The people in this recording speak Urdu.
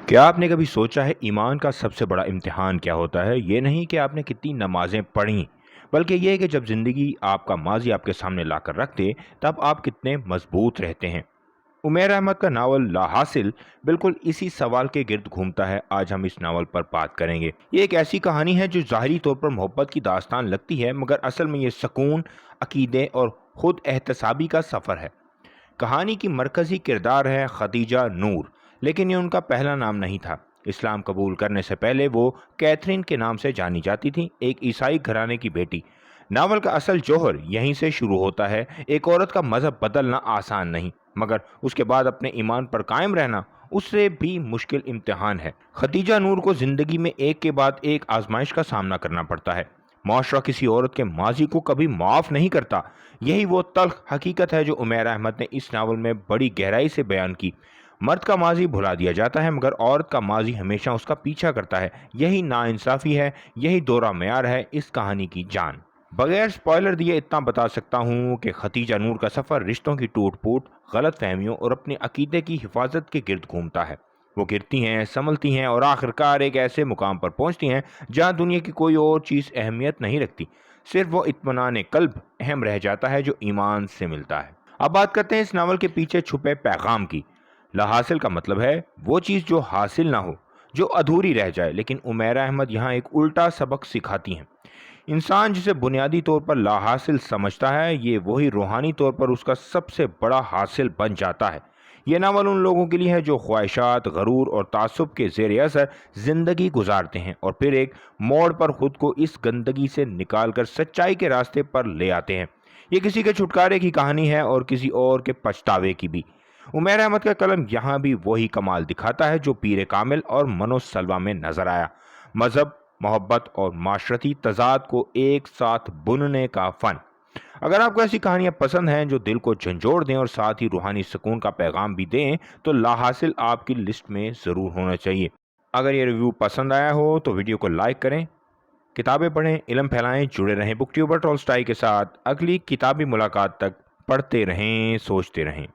کیا آپ نے کبھی سوچا ہے ایمان کا سب سے بڑا امتحان کیا ہوتا ہے؟ یہ نہیں کہ آپ نے کتنی نمازیں پڑھیں، بلکہ یہ ہے کہ جب زندگی آپ کا ماضی آپ کے سامنے لا کر رکھ دے، تب آپ کتنے مضبوط رہتے ہیں۔ عمیر احمد کا ناول لا حاصل بالکل اسی سوال کے گرد گھومتا ہے۔ آج ہم اس ناول پر بات کریں گے۔ یہ ایک ایسی کہانی ہے جو ظاہری طور پر محبت کی داستان لگتی ہے، مگر اصل میں یہ سکون، عقیدے اور خود احتسابی کا سفر ہے۔ کہانی کی مرکزی کردار ہے خدیجہ نور، لیکن یہ ان کا پہلا نام نہیں تھا۔ اسلام قبول کرنے سے پہلے وہ کیتھرین کے نام سے جانی جاتی تھی، ایک عیسائی گھرانے کی بیٹی۔ ناول کا اصل جوہر یہیں سے شروع ہوتا ہے۔ ایک عورت کا مذہب بدلنا آسان نہیں، مگر اس کے بعد اپنے ایمان پر قائم رہنا اس سے بھی مشکل امتحان ہے۔ خدیجہ نور کو زندگی میں ایک کے بعد ایک آزمائش کا سامنا کرنا پڑتا ہے۔ معاشرہ کسی عورت کے ماضی کو کبھی معاف نہیں کرتا۔ یہی وہ تلخ حقیقت ہے جو عمیر احمد نے اس ناول میں بڑی گہرائی سے بیان کی۔ مرد کا ماضی بھلا دیا جاتا ہے، مگر عورت کا ماضی ہمیشہ اس کا پیچھا کرتا ہے۔ یہی ناانصافی ہے، یہی دورہ معیار ہے اس کہانی کی جان۔ بغیر سپوائلر دیے اتنا بتا سکتا ہوں کہ خدیجہ نور کا سفر رشتوں کی ٹوٹ پھوٹ، غلط فہمیوں اور اپنے عقیدے کی حفاظت کے گرد گھومتا ہے۔ وہ گرتی ہیں، سنبھلتی ہیں اور آخرکار ایک ایسے مقام پر پہنچتی ہیں جہاں دنیا کی کوئی اور چیز اہمیت نہیں رکھتی، صرف وہ اطمینان قلب اہم رہ جاتا ہے جو ایمان سے ملتا ہے۔ اب بات کرتے ہیں اس ناول کے پیچھے چھپے پیغام کی۔ لا حاصل کا مطلب ہے وہ چیز جو حاصل نہ ہو، جو ادھوری رہ جائے، لیکن عمیرہ احمد یہاں ایک الٹا سبق سکھاتی ہیں۔ انسان جسے بنیادی طور پر لا حاصل سمجھتا ہے، یہ وہی روحانی طور پر اس کا سب سے بڑا حاصل بن جاتا ہے۔ یہ ناول ان لوگوں کے لیے ہے جو خواہشات، غرور اور تعصب کے زیر اثر زندگی گزارتے ہیں اور پھر ایک موڑ پر خود کو اس گندگی سے نکال کر سچائی کے راستے پر لے آتے ہیں۔ یہ کسی کے چھٹکارے کی کہانی ہے اور کسی اور کے پچھتاوے کی بھی۔ عمیر احمد کا قلم یہاں بھی وہی کمال دکھاتا ہے جو پیر کامل اور منو سلوہ میں نظر آیا۔ مذہب، محبت اور معاشرتی تضاد کو ایک ساتھ بننے کا فن۔ اگر آپ کو ایسی کہانیاں پسند ہیں جو دل کو جھنجھوڑ دیں اور ساتھ ہی روحانی سکون کا پیغام بھی دیں، تو لا حاصل آپ کی لسٹ میں ضرور ہونا چاہیے۔ اگر یہ ریویو پسند آیا ہو تو ویڈیو کو لائک کریں، کتابیں پڑھیں، علم پھیلائیں، جڑے رہیں بک ٹیوبر ٹولسٹائی کے ساتھ۔ اگلی کتابی ملاقات تک پڑھتے رہیں، سوچتے رہیں۔